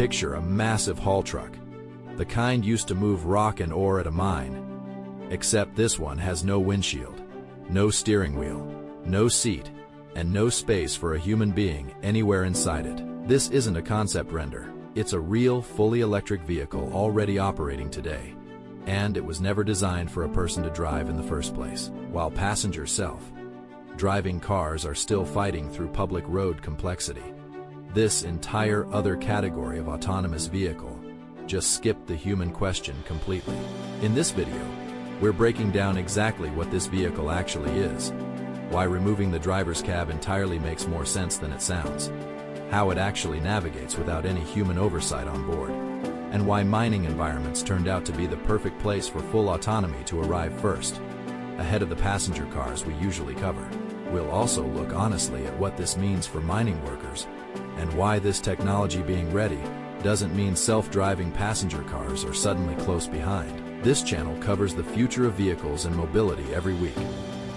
Picture a massive haul truck, the kind used to move rock and ore at a mine. Except this one has no windshield, no steering wheel, no seat, and no space for a human being anywhere inside it. This isn't a concept render. It's a real, fully electric vehicle already operating today, and it was never designed for a person to drive in the first place. While passenger self-driving cars are still fighting through public road complexity, this entire other category of autonomous vehicle just skipped the human question completely. In this video, we're breaking down exactly what this vehicle actually is, why removing the driver's cab entirely makes more sense than it sounds, how it actually navigates without any human oversight on board, and why mining environments turned out to be the perfect place for full autonomy to arrive first, ahead of the passenger cars we usually cover. We'll also look honestly at what this means for mining workers, and why this technology being ready doesn't mean self-driving passenger cars are suddenly close behind. This channel covers the future of vehicles and mobility every week,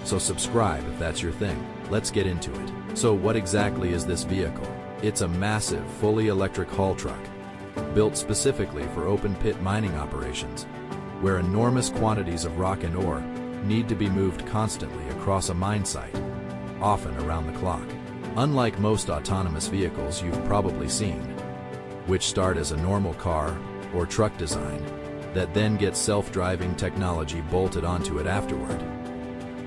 so subscribe if that's your thing. Let's get into it. So what exactly is this vehicle? It's a massive, fully electric haul truck, built specifically for open-pit mining operations, where enormous quantities of rock and ore need to be moved constantly across a mine site, often around the clock. Unlike most autonomous vehicles you've probably seen, which start as a normal car or truck design, that then gets self-driving technology bolted onto it afterward.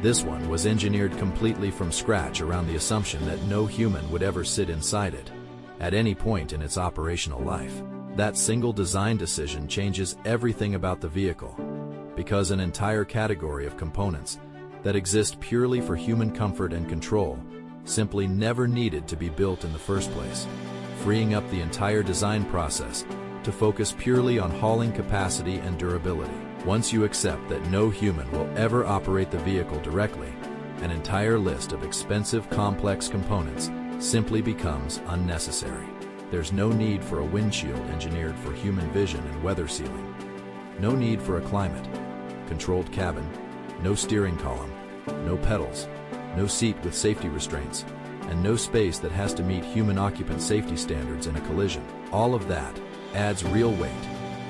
This one was engineered completely from scratch around the assumption that no human would ever sit inside it, at any point in its operational life. That single design decision changes everything about the vehicle, because an entire category of components that exist purely for human comfort and control simply never needed to be built in the first place, freeing up the entire design process to focus purely on hauling capacity and durability. Once you accept that no human will ever operate the vehicle directly, an entire list of expensive, complex components simply becomes unnecessary. There's no need for a windshield engineered for human vision and weather sealing, no need for a climate-controlled cabin, no steering column, no pedals, no seat with safety restraints, and no space that has to meet human occupant safety standards in a collision. All of that adds real weight,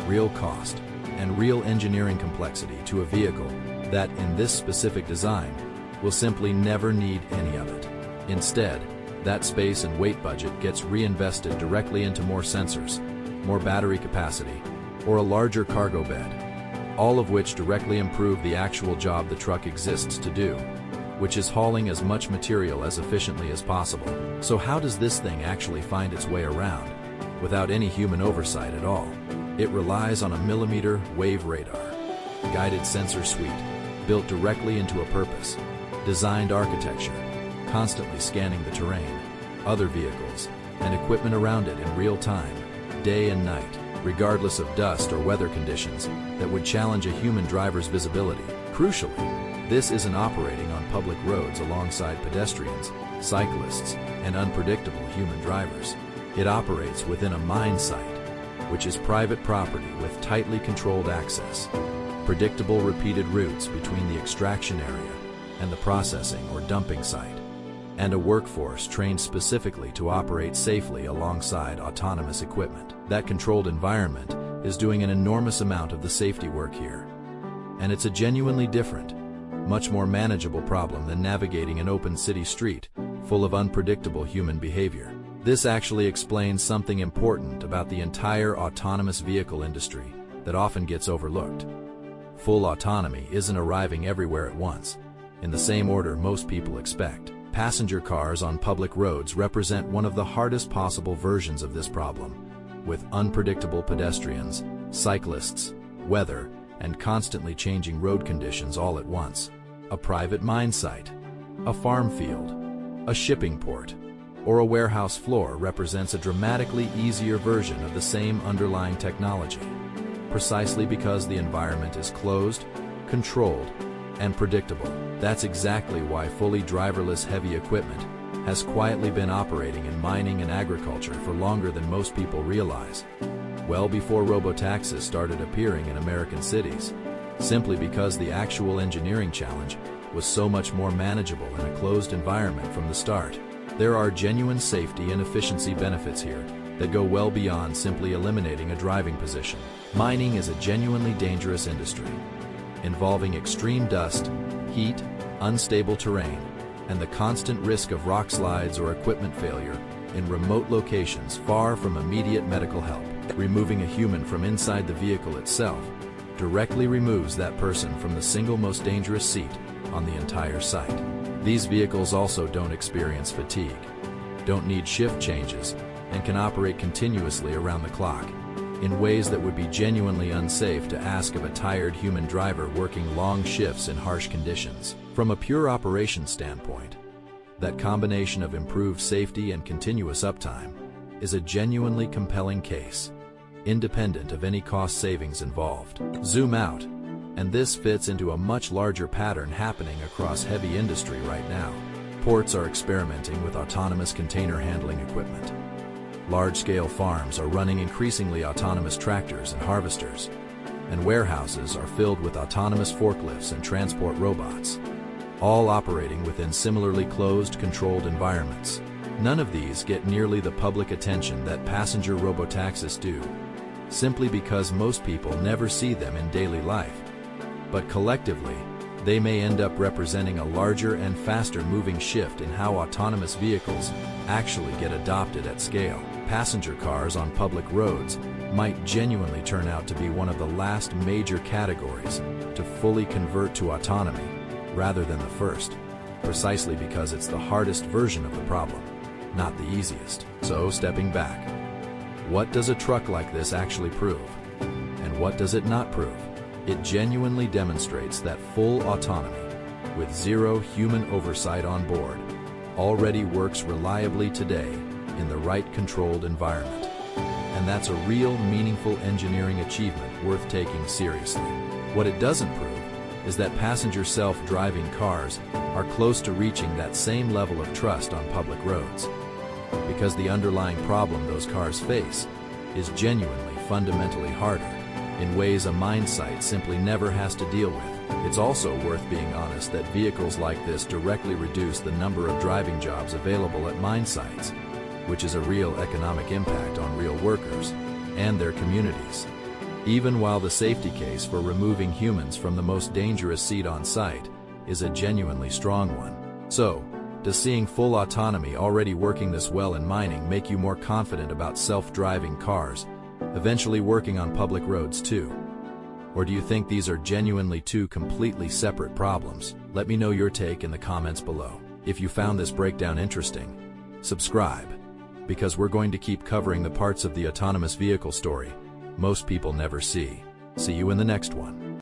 real cost, and real engineering complexity to a vehicle that, in this specific design, will simply never need any of it. Instead, that space and weight budget gets reinvested directly into more sensors, more battery capacity, or a larger cargo bed, all of which directly improve the actual job the truck exists to do, which is hauling as much material as efficiently as possible. So how does this thing actually find its way around without any human oversight at all? It relies on a millimeter wave radar, guided sensor suite, built directly into a purpose-designed architecture, constantly scanning the terrain, other vehicles, and equipment around it in real time, day and night, regardless of dust or weather conditions that would challenge a human driver's visibility. Crucially, this isn't operating on public roads alongside pedestrians, cyclists, and unpredictable human drivers. It operates within a mine site, which is private property with tightly controlled access, predictable repeated routes between the extraction area and the processing or dumping site, and a workforce trained specifically to operate safely alongside autonomous equipment. That controlled environment is doing an enormous amount of the safety work here, and it's a genuinely different, much more manageable problem than navigating an open city street full of unpredictable human behavior. This actually explains something important about the entire autonomous vehicle industry that often gets overlooked. Full autonomy isn't arriving everywhere at once, in the same order most people expect. Passenger cars on public roads represent one of the hardest possible versions of this problem, with unpredictable pedestrians, cyclists, weather, and constantly changing road conditions all at once. A private mine site, a farm field, a shipping port, or a warehouse floor represents a dramatically easier version of the same underlying technology, precisely because the environment is closed, controlled, and predictable. That's exactly why fully driverless heavy equipment has quietly been operating in mining and agriculture for longer than most people realize, well before robotaxis started appearing in American cities, simply because the actual engineering challenge was so much more manageable in a closed environment from the start. There are genuine safety and efficiency benefits here, that go well beyond simply eliminating a driving position. Mining is a genuinely dangerous industry, involving extreme dust, heat, unstable terrain, and the constant risk of rock slides or equipment failure in remote locations far from immediate medical help. Removing a human from inside the vehicle itself directly removes that person from the single most dangerous seat on the entire site. These vehicles also don't experience fatigue, don't need shift changes, and can operate continuously around the clock in ways that would be genuinely unsafe to ask of a tired human driver working long shifts in harsh conditions. From a pure operations standpoint, that combination of improved safety and continuous uptime is a genuinely compelling case, independent of any cost savings involved. Zoom out, and this fits into a much larger pattern happening across heavy industry right now. Ports are experimenting with autonomous container handling equipment. Large-scale farms are running increasingly autonomous tractors and harvesters, and warehouses are filled with autonomous forklifts and transport robots, all operating within similarly closed, controlled environments. None of these get nearly the public attention that passenger robotaxis do, simply because most people never see them in daily life. But collectively, they may end up representing a larger and faster-moving shift in how autonomous vehicles actually get adopted at scale. Passenger cars on public roads might genuinely turn out to be one of the last major categories to fully convert to autonomy, rather than the first, precisely because it's the hardest version of the problem, not the easiest. So, stepping back, what does a truck like this actually prove? And what does it not prove? It genuinely demonstrates that full autonomy, with zero human oversight on board, already works reliably today in the right controlled environment. And that's a real, meaningful engineering achievement worth taking seriously. What it doesn't prove is that passenger self-driving cars are close to reaching that same level of trust on public roads, because the underlying problem those cars face is genuinely fundamentally harder, in ways a mine site simply never has to deal with. It's also worth being honest that vehicles like this directly reduce the number of driving jobs available at mine sites, which is a real economic impact on real workers and their communities, even while the safety case for removing humans from the most dangerous seat on site is a genuinely strong one. So, does seeing full autonomy already working this well in mining make you more confident about self-driving cars eventually working on public roads too? Or do you think these are genuinely two completely separate problems? Let me know your take in the comments below. If you found this breakdown interesting, subscribe, because we're going to keep covering the parts of the autonomous vehicle story most people never see. See you in the next one.